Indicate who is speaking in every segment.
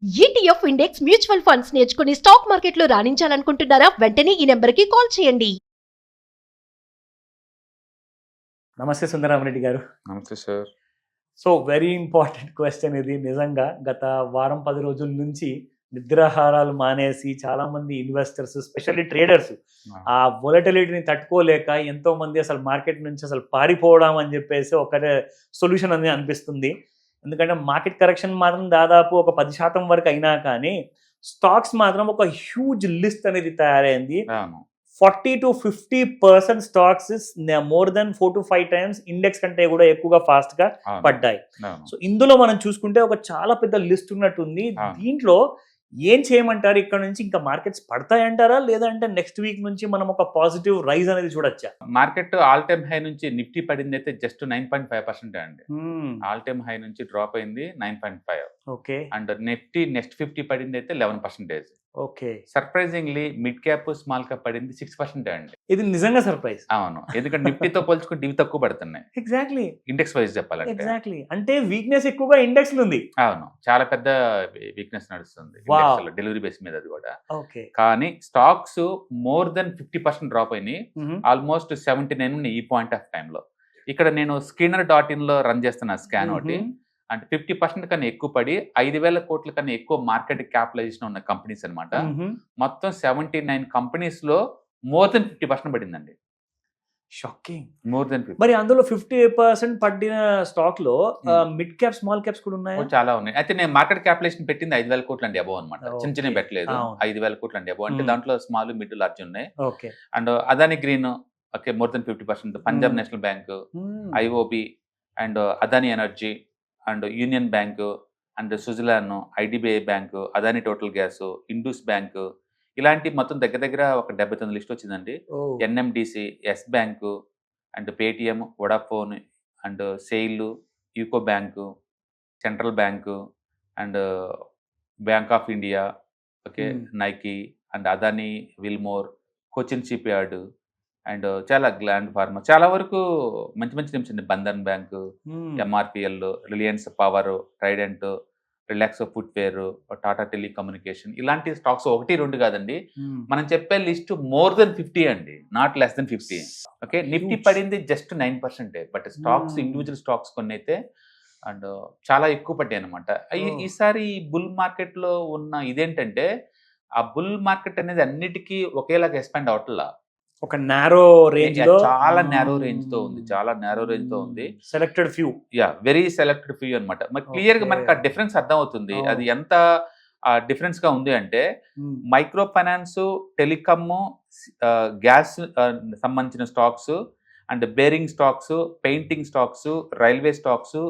Speaker 1: ETF index mutual funds నేర్చుకుని stock మార్కెట్లో రాణించాలనుకుంటున్నారా? వెంటనే ఈ నెంబర్కి కాల్ చేయండి.
Speaker 2: నమస్తే సుందరామరెడ్డి గారు.
Speaker 3: నమస్తే sir.
Speaker 2: So very important question ఇది. నిజంగా గత వారం 10 రోజుల నుంచి నిద్రాహారాలు మానేసి చాలా మంది ఇన్వెస్టర్స్, స్పెషల్లీ ట్రేడర్స్ ఆ వొలటిలిటీని తట్టుకోలేక ఎంతో మంది అసలు మార్కెట్ నుంచి అసలు పారిపోవడం అని చెప్పేసి ఒకటే సొల్యూషన్ అని అనిపిస్తుంది. ఎందుకంటే మార్కెట్ కరెక్షన్ మాత్రం దాదాపు ఒక 10% వరకు అయినా కానీ స్టాక్స్ మాత్రం ఒక హ్యూజ్ లిస్ట్ అనేది తయారైంది. 40 to 50% stocks more than 4 to 5 times index కంటే కూడా ఎక్కువగా ఫాస్ట్ గా పడ్డాయి. సో ఇందులో మనం చూసుకుంటే ఒక చాలా పెద్ద లిస్ట్ ఉన్నట్టుంది. దీంట్లో ఏం చేయమంటారు? ఇక్కడ నుంచి ఇంకా మార్కెట్స్ పడతాయంటారా, లేదంటే నెక్స్ట్ వీక్ నుంచి మనం ఒక పాజిటివ్ రైజ్ అనేది చూడొచ్చా?
Speaker 3: మార్కెట్ ఆల్ టైమ్ హై నుంచి నిఫ్టీ పడింది అయితే జస్ట్ 9.5% అండి. ఆల్ టైమ్ హై నుంచి డ్రాప్ అయింది 9.5.
Speaker 2: ఓకే.
Speaker 3: అండ్ నిఫ్టీ నెక్స్ట్ 50 పడింది అయితే 11%.
Speaker 2: Okay.
Speaker 3: Surprisingly mid cap small cap పడింది 6% అండి.
Speaker 2: ఇది నిజంగా సర్ప్రైజ్.
Speaker 3: అవును, ఎందుకంటే నిఫ్టీతో పోల్చుకుంటే ఇవి తక్కువ పడుతున్నాయి.
Speaker 2: ఎగ్జాక్ట్లీ.
Speaker 3: ఇండెక్స్ వైజ్ చెప్పాలంటే
Speaker 2: ఎగ్జాక్ట్లీ. అంటే వీక్నెస్ ఎక్కువగా ఇండెక్స్ ఉంది.
Speaker 3: అవును, చాలా పెద్ద వీక్నెస్ నడుస్తుంది డెలివరీ బేస్ మీద. అది కూడా
Speaker 2: ఓకే.
Speaker 3: కానీ స్టాక్స్ మోర్ దెన్ 50% డ్రాప్ అయినాయి. ఆల్మోస్ట్ 79 ఉన్నాయి ఈ పాయింట్ ఆఫ్ టైమ్ లో. ఇక్కడ నేను Skinner.in లో రన్ చేస్తున్న స్కాన్ ఒకటి. అంటే 50% కన్నా ఎక్కువ పడి 5,000 కోట్ల కన్నా ఎక్కువ మార్కెట్ క్యాపిటలైజేషన్ ఉన్న కంపెనీస్ అనమాట. మొత్తం 79 కంపెనీస్ లో మోర్ దెన్ 50% పడిందండి.
Speaker 2: షాకింగ్.
Speaker 3: More than 50.
Speaker 2: మరి అందులో 50% పడిన స్టాక్ లో మిడ్ క్యాప్, స్మాల్ క్యాప్స్ కూడా ఉన్నాయి.
Speaker 3: చాలా ఉన్నాయి. అయితే నేను మార్కెట్ క్యాపిటలైజేషన్ పెట్టింది 5,000 కోట్లు అండి అబోవ్ అనమాట. చిన్న చిన్న పెట్టలేదు. 5,000 కోట్లు అండి అబోవ్. అంటే దాంట్లో స్మాల్, మిడ్, లార్జ్ ఉన్నాయి.
Speaker 2: Okay.
Speaker 3: And Adani Green okay more than 50%. Punjab National Bank, IOB and Adani Energy and Union Bank and Suzlon, IDBI Bank, Adani Total Gas, Indus Bank, ఇలాంటి మొత్తం దగ్గర దగ్గర ఒక 79 లిస్ట్ వచ్చిందండి. NMDC, Yes Bank and Paytm, Vodafone and SAIL, UCO Bank, Central Bank and Bank of India, okay, Nykaa and Adani Wilmar, Cochin shipyard and చాలా gland pharma, చాలా వరకు మంచి మంచి నేమ్స్ అండి. Bandhan bank, MRPL, Reliance power, Trident, Relaxo footwear, Tata telecommunication, ఇలాంటి stocks 1, 2 కాదండి. మనం చెప్పే లిస్ట్ మోర్ దెన్ 50 అండి, not less than 50. Okay. Nifty పడింది just 9%. But stocks, individual stocks కొన్ని అయితే అండ్ చాలా ఎక్కువ పడ్డాయి అనమాట. ఈసారి బుల్ మార్కెట్ లో ఉన్న ఇదేంటంటే ఆ బుల్ మార్కెట్ అనేది అన్నిటికీ ఒకేలాగా ఎక్స్పాండ్ అవట్లా.
Speaker 2: ఒక నారో రేంజ్ లో,
Speaker 3: చాలా నారో రేంజ్ తో ఉంది. చాలా నారో రేంజ్ తో ఉంది.
Speaker 2: Selected few.
Speaker 3: Very selected few అనమాట. మరి క్లియర్ గా మనకు ఆ డిఫరెన్స్ అర్థం అవుతుంది. అది ఎంత డిఫరెన్స్ గా ఉంది అంటే మైక్రో ఫైనాన్స్, టెలికామ్, గ్యాస్ సంబంధించిన stocks and bearing stocks, painting stocks, railway stocks,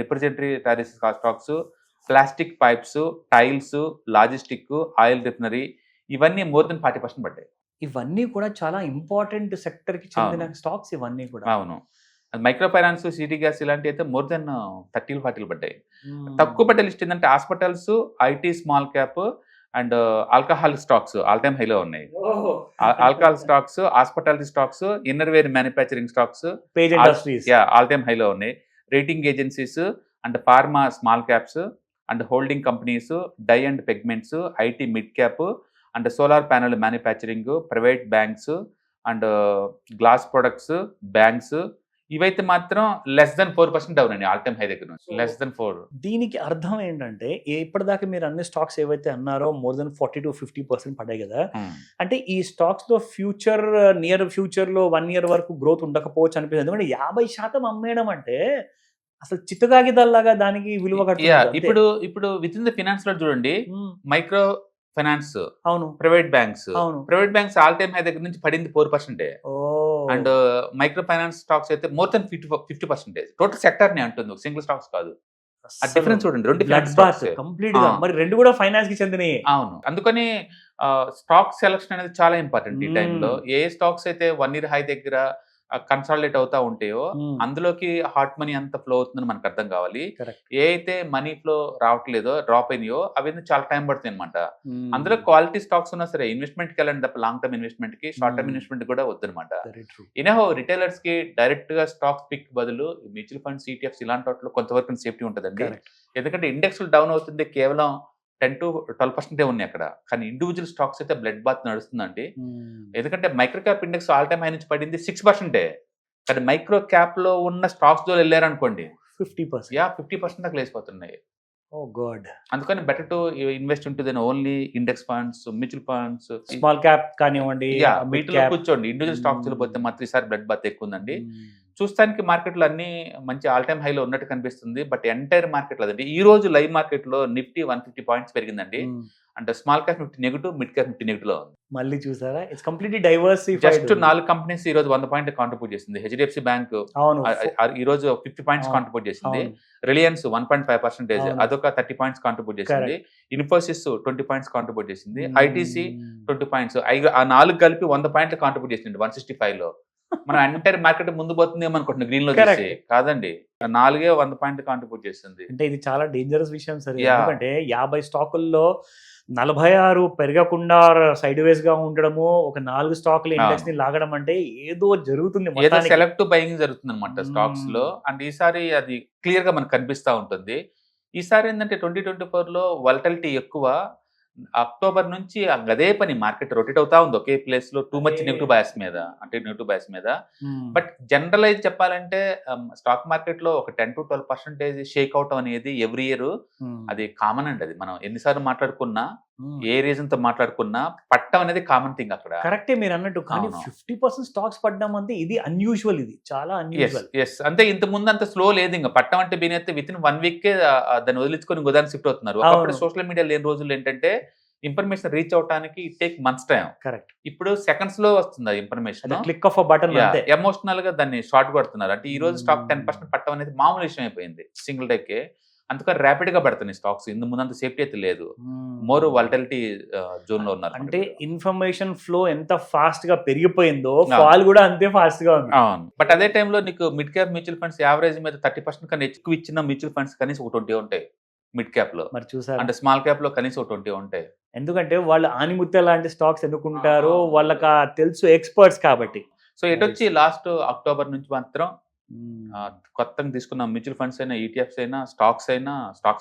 Speaker 3: రిప్రజెంటరీ టారిస్ stocks, plastic pipes, tiles, logistic, oil refinery, ఇవన్నీ మోర్ దెన్ 40% పడ్డాయి.
Speaker 2: ఇవన్నీ కూడా చాలా ఇంపార్టెంట్ సెక్టర్ కి చెందిన స్టాక్స్ ఇవన్నీ కూడా.
Speaker 3: అవును. మైక్రో ఫైనాన్స్, సిటీ గ్యాస్ ఇలాంటి అయితే మోర్ దెన్ 30-40 పడ్డాయి. తక్కువ పడ్డ లిస్ట్ ఏంటంటే hospitals, IT, small cap and alcohol stocks all time హైలో ఉన్నాయి. Alcohol stocks, hospitality stocks, inner wear manufacturing stocks all time హైలో ఉన్నాయి. Rating agencies and pharma small caps and holding companies, dye and pigments, IT mid cap and solar panel manufacturing, private banks and glass products, banks, ఇవైతే మాత్రం less than 4% down అండి all time high దగ్గర నుంచి. Less than 4.
Speaker 2: దీనికి అర్థం ఏంటంటే ఇప్పటిదాకా మీరు అన్ని స్టాక్స్ ఏవైతే అన్నారో మోర్ దెన్ 40 to 50% పడ్డాయి కదా. అంటే ఈ స్టాక్స్ లో ఫ్యూచర్, నియర్ ఫ్యూచర్ లో 1 year వరకు గ్రోత్ ఉండకపోవచ్చు అనిపిస్తుంది. ఎందుకంటే 50% అమ్మేయడం అంటే అసలు చిత్తగాగిదల్లాగా దానికి విలువ కడుతుంది.
Speaker 3: ఇప్పుడు విత్ ఇన్ ద ఫినాన్స్ లో చూడండి, మైక్రో ఫైనాన్స్,
Speaker 2: అవును,
Speaker 3: ప్రైవేట్ బ్యాంక్స్,
Speaker 2: అవును,
Speaker 3: private banks all time high దగ్గర నుంచి పడింది 4%. అండ్ మైక్రో ఫైనాన్స్ స్టాక్స్ అయితే మోర్ దెన్ 50%. టోటల్ సెక్టర్ ని అంటుంది, సింగిల్ స్టాక్స్ కాదు. ఆ డిఫరెన్స్ చూడండి,
Speaker 2: కంప్లీట్ గా. మరి రెండు కూడా ఫైనాన్స్ కి చెందినవి.
Speaker 3: అవును. అందుకని స్టాక్ సెలక్షన్ అనేది చాలా ఇంపార్టెంట్ ఈ టైంలో. ఏ స్టాక్స్ అయితే 1 year హై దగ్గర కన్సాలిడేట్ అవుతా ఉంటాయో అందులోకి హాట్ మనీ అంత ఫ్లో అవుతుందని మనకు అర్థం కావాలి. ఏ అయితే మనీ ఫ్లో రావట్లేదో, డ్రాప్ అయినాయో, అవి చాలా టైం పడుతుంది అనమాట. అందులో క్వాలిటీ స్టాక్స్ ఉన్నా సరే ఇన్వెస్ట్మెంట్ కి వెళ్ళండి తప్ప లాంగ్ టర్మ్ ఇన్వెస్ట్మెంట్ కి, షార్ట్ టర్మ్ ఇన్వెస్ట్మెంట్ కూడా వద్దనమాట. ఇనహో రిటైలర్స్ కి డైరెక్ట్ గా స్టాక్స్ పిక్ బదులు మ్యూచువల్ ఫండ్స్, ఈటీఎఫ్స్ ఇలాంటి వాటిలో కొంతవరకు సేఫ్టీ ఉంటుందండి. ఎందుకంటే ఇండెక్స్ డౌన్ అవుతుంది కేవలం 10-12% ఉన్నాయి అక్కడ. కానీ ఇండివిజువల్ స్టాక్స్ అయితే బ్లడ్ బాత్ నడుస్తుందండి. ఎందుకంటే micro cap index all time high నుంచి పడింది 6%. కానీ మైక్రో క్యాప్ లో ఉన్న స్టాక్స్ లో వెళ్ళారనుకోండి
Speaker 2: 50%.
Speaker 3: 50% దాకా లేసిపోతున్నాయి.
Speaker 2: Oh God.
Speaker 3: అందుకని better to invest into then only index funds, mutual funds,
Speaker 2: small cap కానివ్వండి,
Speaker 3: వీటిలో కూర్చోండి. ఇండివిజువల్ స్టాక్స్ పోతే మాత్రం ఈసారి బ్లడ్ బాత్ ఎక్కువ ఉందండి. చూస్తానికి మార్కెట్లో అన్ని మంచి ఆల్ టైమ్ హైలో ఉన్నట్టు కనిపిస్తుంది. బట్ ఎంటైర్ మార్కెట్లో అదండి ఈ రోజు లైవ్ మార్కెట్లో నిఫ్టీ 150 పాయింట్స్ పెరిగిందండి. అంటే small cap Nifty negative, mid cap Nifty negative లో ఉంది.
Speaker 2: మళ్ళీ చూసారా, it's completely diversified.
Speaker 3: Just 4 companies ఈ రోజు 100 పాయింట్ కాంట్రిబ్యూట్ చేసింది. హెచ్డిఎఫ్సి బ్యాంక్ ఈ రోజు 50 పాయింట్స్ కాంట్రిబ్యూట్ చేసింది. రిలయన్స్ 1.5%, అదొక 30 పాయింట్స్ కాంట్రిబ్యూట్ చేసింది. ఇన్ఫోసిస్ 20 పాయింట్స్ కాంట్రిబ్యూట్ చేసింది. ITC 20 points. ఆ 4 కలిపి 100 పాయింట్లు కాంట్రిబ్యూట్ చేసింది 165 లో. మనం ఎంటైర్ మార్కెట్ ముందు పోతుంది ఏమనుకుంటున్నాం గ్రీన్ లో చూసి, కాదండి 4 100 పాయింట్లు కాంట్రిబ్యూట్ చేస్తుంది.
Speaker 2: అంటే ఇది చాలా డేంజరస్ విషయం సార్. ఎందుకంటే 50 స్టాకుల్లో 46 పెరగకుండా సైడ్ వేస్ గా ఉండడము, ఒక 4 స్టాకుల ఇండెక్స్ ని లాగడం అంటే ఏదో జరుగుతుంది,
Speaker 3: ఏదో సెలెక్టివ్ బయింగ్ జరుగుతుంది అనమాట స్టాక్స్ లో. అండ్ ఈసారి అది క్లియర్ గా మనకు కనిపిస్తా ఉంటుంది. ఈసారి ఏంటంటే 2024 లో వాలటిలిటీ ఎక్కువ. అక్టోబర్ నుంచి అదే పని మార్కెట్ రొటేట్ అవుతా ఉంది ఒకే ప్లేస్ లో, టూ మచ్ నెగిటివ్ బయాస్ మీద, అంటే నెగిటివ్ బయాస్ మీద. బట్ జనరలైజ్ చెప్పాలంటే స్టాక్ మార్కెట్ లో ఒక 10-12% షేక్ అవుట్ అనేది ఎవ్రీ ఇయర్ అది కామన్ అండి. అది మనం ఎన్నిసార్లు మాట్లాడుకున్నా, ఏ రీజన్ తో మాట్లాడుకున్నా పట్టం అనేది కామన్ థింగ్ అక్కడ.
Speaker 2: కరెక్టే మీరు అన్నట్టు. కానీ 50% స్టాక్స్ పడ్డం అంటే ఇది అన్యూజువల్, ఇది చాలా అన్యూజువల్.
Speaker 3: అంటే ఇంత ముందు అంత స్లో లేదు. ఇంకా పట్టం అంటే బీనైతే విత్ ఇన్ 1 వీక్ దాన్ని వదిలించుకొని గోదాన్ని షిఫ్ట్ అవుతున్నారు. ఒకప్పుడు సోషల్ మీడియా లేని రోజులు ఏంటంటే ఇన్ఫర్మేషన్ రీచ్ అవడానికి it take months time.
Speaker 2: Correct.
Speaker 3: ఇప్పుడు సెకండ్స్ లో వస్తుంది information,
Speaker 2: click of button.
Speaker 3: Emotional గా దాన్ని షార్ట్ కొడుతున్నారు. అంటే ఈ రోజు స్టాక్ 10% పట్టం అనేది మామూలు విషయం అయిపోయింది సింగిల్ డే కే. అందుకని ర్యాపిడ్ గా పడుతున్నాయి స్టాక్స్. ఇందు ముందంత సేఫ్టీ అయితే లేదు, మోర్ వాలటిలిటీ జోన్ లో ఉన్నారు.
Speaker 2: అంటే ఇన్ఫర్మేషన్ ఫ్లో ఎంత ఫాస్ట్ గా పెరిగిపోయిందో ఫాల్ కూడా అంతే ఫాస్ట్ గా ఉంది.
Speaker 3: అవును. బట్ అదే టైంలో నీకు mid cap mutual funds average మీద 30% కన్నా ఎక్కువ ఇచ్చిన మ్యూచువల్ ఫండ్స్ కనీసం ఒక 20 ఉంటాయి మిడ్ క్యాప్ లో.
Speaker 2: మరి చూసారు,
Speaker 3: అంటే స్మాల్ క్యాప్ లో కనీసం ఒక 20 ఉంటాయి.
Speaker 2: ఎందుకంటే వాళ్ళు ఆనిముత్య లాంటి స్టాక్స్ ఎన్నుకుంటారు, వాళ్ళకి తెలుసు, ఎక్స్పర్ట్స్ కాబట్టి.
Speaker 3: సో ఎటొచ్చి లాస్ట్ అక్టోబర్ నుంచి మాత్రం కొత్తగా తీసుకున్న మ్యూచువల్ ఫండ్స్ అయినా, ఈటీఎఫ్స్ అయినా, స్టాక్స్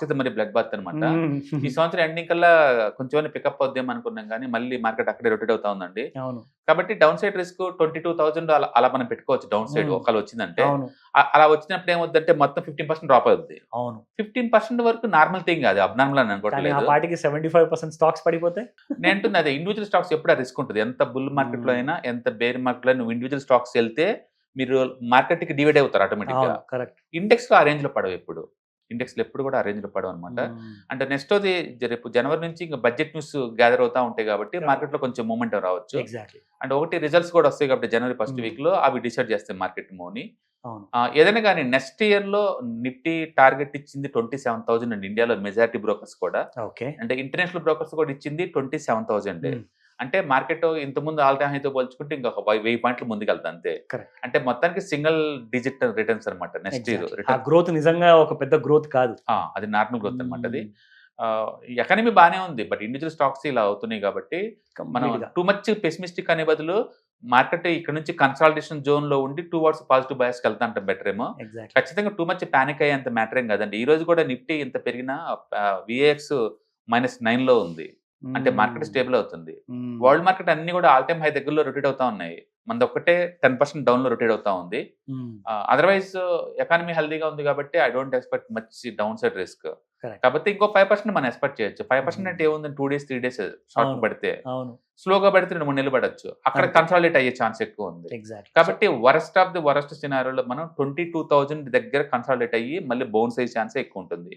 Speaker 3: అయితే మరి బ్లడ్ బాత్ అనమాట. ఈ సంవత్సరం ఎండింగ్ కల్లా కొంచెం పికప్ అవుద్దాం అనుకున్నాం, కానీ మళ్ళీ మార్కెట్ అక్కడే రొటేట్ అవుతా ఉందండి. కాబట్టి డౌన్ సైడ్ రిస్క్ 22,000 అలా మనం పెట్టుకోవచ్చు. డౌన్ సైడ్ ఒకవేళ వచ్చిందంటే, అలా వచ్చినప్పుడు ఏమవుతుందంటే మొత్తం 15% డ్రాప్ అవుద్ది. 15% వరకు నార్మల్ థింగ్, అది అబ్నార్మల్ అని అనుకోవట్లేదు.
Speaker 2: 75% స్టాక్స్ పడిపోతే నేను
Speaker 3: అంటుంది అదే ఇండివిజువల్ స్టాక్స్ ఎప్పుడు రిస్క్ ఉంటుంది. ఎంత బుల్ మార్కెట్ లో అయినా, ఎంత బేర్ మార్కెట్ లో అయినా, ఇండివిజువల్ స్టాక్స్ వెళ్తే మీరు మార్కెట్ కి డివైడ్ అవుతారు ఆటోమేటిక్ గా. ఇండెక్స్ లో ఆ రేంజ్ లో పడవు, ఎప్పుడు ఇండెక్స్ లో ఎప్పుడు కూడా ఆ రేంజ్ లో పడవు అనమాట. అంటే నెక్స్ట్ అది రేపు జనవరి నుంచి ఇంకా బడ్జెట్ న్యూస్ గ్యాదర్ అవుతా ఉంటాయి కాబట్టి మార్కెట్ లో కొంచెం మూమెంట్ రావచ్చు. అండ్ ఒకటి రిజల్ట్స్ కూడా వస్తాయి కాబట్టి జనవరి ఫస్ట్ వీక్ లో అవి డిసైడ్ చేస్తాయి మార్కెట్ మూవ్ని. ఏదైనా కానీ నెక్స్ట్ ఇయర్ లో నిఫ్టీ టార్గెట్ ఇచ్చింది 27,000 అండి. ఇండియాలో మెజారిటీ బ్రోకర్స్ కూడా, అంటే ఇంటర్నేషనల్ బ్రోకర్స్ కూడా ఇచ్చింది 27,000. అంటే మార్కెట్ ఇంతకుముందు ఆల్ టైమ్ హైతో పోల్చుకుంటే ఇంకా 1000 పాయింట్లు ముందుకెళ్తా అంతే. అంటే మొత్తానికి సింగిల్ డిజిట్ రిటర్న్స్ అనమాట నెక్స్ట్ ఇయర్.
Speaker 2: గ్రోత్ నిజంగా ఒక పెద్ద గ్రోత్ కాదు,
Speaker 3: అది నార్మల్ గ్రోత్ అనమాట. అది ఎకానమీ బాగానే ఉంది, బట్ ఇండివిజువల్ స్టాక్స్ ఇలా అవుతున్నాయి కాబట్టి మనం టూ మచ్ పెసిమిస్టిక్ అనే బదులు మార్కెట్ ఇక్కడ నుంచి కన్సాలిడేషన్ జోన్ లో ఉండి టువర్డ్స్ పాజిటివ్ బయాస్ వెళ్తా అంటే బెటర్ ఏమో. ఖచ్చితంగా టూ మచ్ పానిక్ అయ్యేంత మ్యాటర్ ఏం కాదండి. ఈ రోజు కూడా నిఫ్టీ ఇంత పెరిగినా విఏఎక్స్ -9 లో ఉంది, అంటే మార్కెట్ స్టేబుల్ అవుతుంది. వరల్డ్ మార్కెట్ అన్ని కూడా ఆల్ టైమ్ హై దగ్గరలో రొటేట్ అవుతా ఉన్నాయి. మనది ఒక్కటే 10% డౌన్ లో రొటేట్ అవుతా ఉంది. అదర్వైజ్ ఎకానమీ హెల్దీగా ఉంది కాబట్టి I don't expect much down side risk. కాబట్టి ఇంకో 5% మనం ఎక్స్పెక్ట్ చేయొచ్చు. 5% అంటే ఏముంది, 2 days 3 days షార్ట్ పడితే, స్లోగా పడితే 2-3 నెలలు పడచ్చు. అక్కడ కన్సాలిడేట్ అయ్యే ఛాన్స్ ఎక్కువ ఉంది. కాబట్టి వరస్ట్ ఆఫ్ ది వరస్ట్ సినారియోలో మనం 22,000 దగ్గర కన్సాలిడేట్ అయ్యి మళ్ళీ బౌన్స్ అయ్యే ఛాన్స్ ఎక్కువ ఉంటుంది.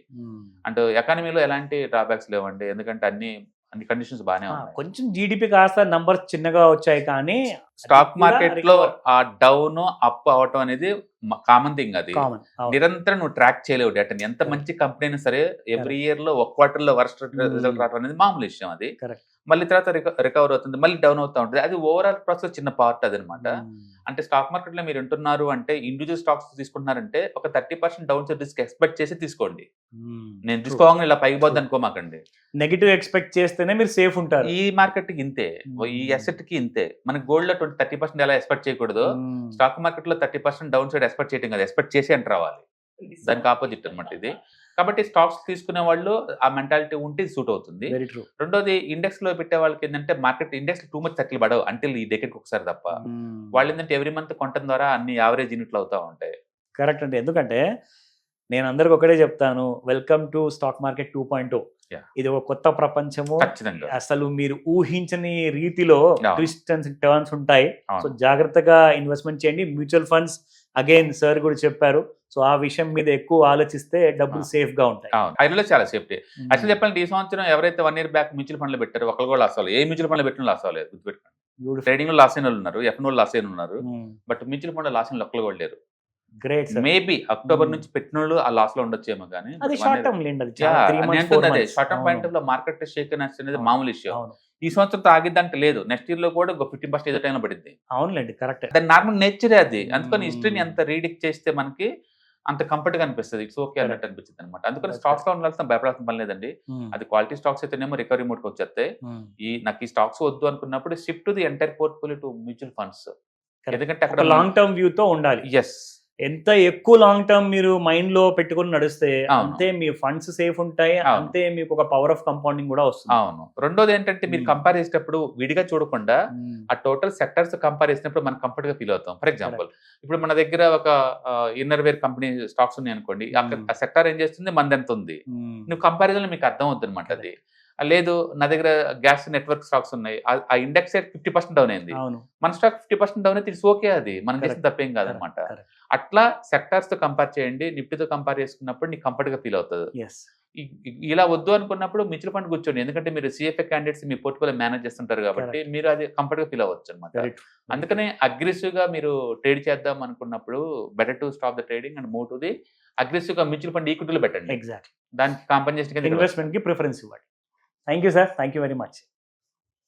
Speaker 3: అంటే ఎకానమీలో ఎలాంటి డ్రాబ్యాక్స్ లేవండి, ఎందుకంటే అన్ని కండిషన్స్ బాగానే ఉన్నాయి.
Speaker 2: కొంచెం జీడిపి కాస్త నంబర్స్ చిన్నగా వచ్చాయి, కానీ
Speaker 3: స్టాక్ మార్కెట్ లో ఆ డౌన్ అప్ అవటం అనేది కామన్ థింగ్. అది నిరంతరం నువ్వు ట్రాక్ చేయలేవు డేటాని. ఎంత మంచి కంపెనీ అయినా సరే ఎవ్రీ ఇయర్ లో ఒక క్వార్టర్ లో వర్స్ట్ రిజల్ట్ రావడం అనేది మామూలు విషయం. అది మళ్ళీ తర్వాత రికవర్ అవుతుంది, మళ్ళీ డౌన్ అవుతా ఉంటుంది. అది ఓవరాల్ ప్రాసెస్ చిన్న పార్ట్ అది అనమాట. అంటే స్టాక్ మార్కెట్ లో మీరు ఉంటున్నారు అంటే, ఇండివిజువల్ స్టాక్స్ తీసుకుంటున్నారంటే ఒక 30% డౌన్ సైడ్ రిస్క్ ఎక్స్పెక్ట్ చేసి తీసుకోండి. నేను తీసుకోవాలి ఇలా పైకి పోద్ది అనుకోమాకండి.
Speaker 2: నెగిటివ్ ఎక్స్పెక్ట్ చేస్తేనే మీరు సేఫ్ ఉంటారు.
Speaker 3: ఈ మార్కెట్ కి ఇంతే, ఈ అసెట్ కి ఇంతే. మన గోల్డ్ లో 30% ఎలా ఎక్స్పెక్ట్ చేయకూడదు, స్టాక్ మార్కెట్ లో 30% డౌన్ సైడ్ ఎక్స్పెక్ట్ చేయడం కదా, ఎక్స్పెక్ట్ చేసి ఎంటర్ అవ్వాలి. దానికి ఆపోజిట్ అనమాట ఇది. కాబట్టి స్టాక్స్ తీసుకునే వాళ్ళు ఆ మెంటాలిటీ ఉంటే సూట్ అవుతుంది.
Speaker 2: Very true.
Speaker 3: రెండోది ఇండెక్స్ లో పెట్టే వాళ్ళకి ఏంటంటే market index too much settle పడవు అంటిల్ ఈ దగ్గరికి ఒకసారి తప్ప. వాళ్ళు ఏంటంటే ఎవ్రీ మంత్ కొనడం ద్వారా అన్ని యావరేజ్ యూనిట్లు అవుతా ఉంటాయి.
Speaker 2: కరెక్ట్ అండి. ఎందుకంటే నేను అందరికి ఒకటే చెప్తాను, welcome to stock market 2.0.
Speaker 3: Yeah.
Speaker 2: ఇది ఒక కొత్త ప్రపంచము.
Speaker 3: ఖచ్చితంగా
Speaker 2: అసలు మీరు ఊహించని రీతిలో
Speaker 3: Yeah.
Speaker 2: ట్విస్ట్ అండ్ టర్న్స్ ఉంటాయి. సో
Speaker 3: అవును.
Speaker 2: జాగ్రత్తగా ఇన్వెస్ట్మెంట్ చేయండి. మ్యూచువల్ ఫండ్స్ అగైన్ సార్ కూడా చెప్పారు. సో ఆ విషయం మీద ఎక్కువ ఆలోచిస్తే డబ్బులు సేఫ్ గా ఉంటాయి.
Speaker 3: అవును, ఐదులో చాలా సేఫ్టీ. యాక్చువల్ చెప్పాలంటే ఈ సంవత్సరం ఎవరైతే 1 year బ్యాక్ మ్యూచువల్ ఫండ్లు పెట్టారో ఒకళ్ళు కూడా లాస్ అవ్వలేదు. ఏ మ్యూచువల్ ఫండ్లు పెట్టిన లాస్ అవ్వలేదు, గుర్తుపెట్టుకోండి. ట్రేడింగ్ లో లాస్ అయిన వాళ్ళు ఉన్నారు, ఎఫ్ఎన్ లాస్ అయిన ఉన్నారు, బట్ మ్యూచువల్ ఫండ్ లాస్ అయిన ఒక్కళ్ళు కూడా లేరు.
Speaker 2: Great sir.
Speaker 3: మేబీ అక్టోబర్ నుంచి పెట్టిన వాళ్ళు ఆ లాస్ లో ఉండొచ్చేమో కానీ
Speaker 2: అది షార్ట్ టర్మ్ లేండి. అది చాలా 3 months, 4 months.
Speaker 3: Short term point లో మార్కెట్ షేక్ అనేది
Speaker 2: అవును.
Speaker 3: మామూలు ఇష్యూ.
Speaker 2: అవును.
Speaker 3: ఈ సంవత్సరం ఆగిద్దంటే లేదు, నెక్స్ట్ ఇయర్ లో కూడా 50% ఏదో టైంలో పడింది.
Speaker 2: అవునులేండి, కరెక్ట్.
Speaker 3: దాని నార్మల్ నేచరే అది. అందుకని హిస్టరీని ఎంత రీడిక్ చేస్తే మనకి అంత కంఫర్ట్ గా అనిపిస్తుంది, ఇట్స్ ఓకే అన్నట్టు అనిపిస్తుంది అనమాట. అందుకని స్టాక్స్ లో ఉండాల్సిన భయపడాల్సిన పని లేదండి. అది క్వాలిటీ స్టాక్స్ అయితేనేమో రికవరీ మోడ్కి వచ్చేస్తాయి. నాకు ఈ స్టాక్స్ వద్దు అనుకున్నప్పుడు shift to the entire portfolio to mutual funds. ఎందుకంటే అక్కడ
Speaker 2: లాంగ్ టర్మ్ వ్యూ తో ఉండాలి.
Speaker 3: ఎస్,
Speaker 2: ఎంత ఎక్కువ లాంగ్ టర్మ్ మీరు మైండ్ లో పెట్టుకుని నడిస్తే
Speaker 3: అవును.
Speaker 2: అంతే మీ ఫండ్స్ సేఫ్ ఉంటాయి,
Speaker 3: అవును.
Speaker 2: అంతే మీకు ఒక పవర్ ఆఫ్ కంపౌండింగ్ కూడా వస్తుంది.
Speaker 3: అవును. రెండోది ఏంటంటే మీరు కంపేర్ చేసేటప్పుడు విడిగా చూడకుండా ఆ టోటల్ సెక్టర్స్ కంపేర్ చేసినప్పుడు మనం కంఫర్ట్ గా ఫీల్ అవుతాం. ఫర్ ఎగ్జాంపుల్ ఇప్పుడు మన దగ్గర ఒక ఇన్నర్ వేర్ కంపెనీ స్టాక్స్ ఉన్నాయి అనుకోండి, ఆ సెక్టర్ ఏం చేస్తుంది, మనది ఎంత ఉంది, నువ్వు కంపారిజన్ మీకు అర్థం అవుతుంది అనమాట. అది లేదు, నా దగ్గర గ్యాస్ నెట్వర్క్ స్టాక్స్ ఉన్నాయి, ఆ ఇండెక్స్ 50% డౌన్ అయింది, మన స్టాక్ 50% డౌన్ అయితే ఇట్స్ ఓకే, అది మనం చేసిన తప్పేం కాదనమాట. అట్లా సెక్టార్స్ తో కంపేర్ చేయండి. నిఫ్టీతో కంపేర్ చేసుకున్నప్పుడు నీకు కంఫర్ట్ గా ఫీల్ అవుతుంది. ఇలా వద్దు అనుకున్నప్పుడు మ్యూచువల్ ఫండ్ కూర్చోండి, ఎందుకంటే మీరు సిఎఫ్ఏ క్యాండిడేట్స్ మీ పోర్ట్ఫోలియో మేనేజ్ చేస్తుంటారు కాబట్టి మీరు అది కంఫర్ట్ గా ఫీల్ అవ్వచ్చు అనమాట. అందుకనే అగ్రెసివ్ గా మీరు ట్రేడ్ చేద్దాం అనుకున్నప్పుడు better to stop the trading and move to the aggressive గా మ్యూచువల్ ఫండ్ ఈక్విటీలో పెట్టండి.
Speaker 2: ఎగ్జాక్ట్లీ,
Speaker 3: దానికి కాంపెన్సేషన్
Speaker 2: ఇన్వెస్ట్మెంట్ కి ప్రిఫరెన్స్ ఇవ్వండి. Thank you sir, thank you very much.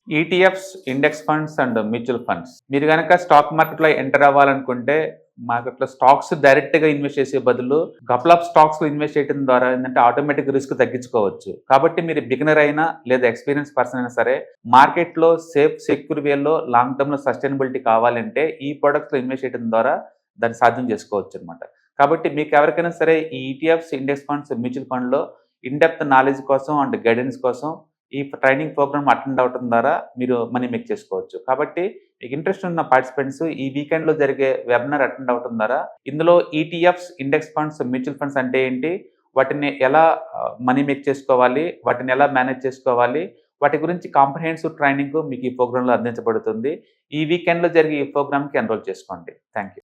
Speaker 3: ETFs, index funds and mutual funds, మీరు కనుక స్టాక్ మార్కెట్లో ఎంటర్ అవ్వాలనుకుంటే మార్కెట్లో స్టాక్స్ డైరెక్ట్ గా ఇన్వెస్ట్ చేసే బదులు కపుల్ ఆఫ్ స్టాక్స్ లో ఇన్వెస్ట్ చేయడం ద్వారా ఏంటంటే ఆటోమేటిక్ రిస్క్ తగ్గించుకోవచ్చు. కాబట్టి మీరు బిగినర్ అయినా లేదా ఎక్స్పీరియన్స్ పర్సన్ అయినా సరే మార్కెట్ లో సేఫ్ సెక్యూర్ వేలో లాంగ్ టర్మ్ లో సస్టైనబిలిటీ కావాలంటే ఈ ప్రొడక్ట్స్ లో ఇన్వెస్ట్ చేయడం ద్వారా దాన్ని సాధ్యం చేసుకోవచ్చు అనమాట. కాబట్టి మీకు ఎవరికైనా సరే ఈ ETFs, index funds, mutual fund లో ఇన్ డెప్త్ నాలెడ్జ్ కోసం అండ్ గైడెన్స్ కోసం ఈ ట్రైనింగ్ ప్రోగ్రామ్ అటెండ్ అవడం ద్వారా మీరు మనీ మేక్ చేసుకోవచ్చు. కాబట్టి మీకు ఇంట్రెస్ట్ ఉన్న పార్టిసిపెంట్స్ ఈ వీకెండ్ లో జరిగే వెబినార్ అటెండ్ అవడం ద్వారా ఇందులో ETFs, index funds, mutual funds అంటే ఏంటి, వాటిని ఎలా మనీ మేక్ చేసుకోవాలి, వాటిని ఎలా మేనేజ్ చేసుకోవాలి, వాటి గురించి కాంప్రహెన్సివ్ ట్రైనింగ్ మీకు ఈ ప్రోగ్రామ్ లో అందించబడుతుంది. ఈ వీకెండ్ లో జరిగే ఈ ప్రోగ్రామ్ కి ఎన్రోల్ చేసుకోండి. Thank you.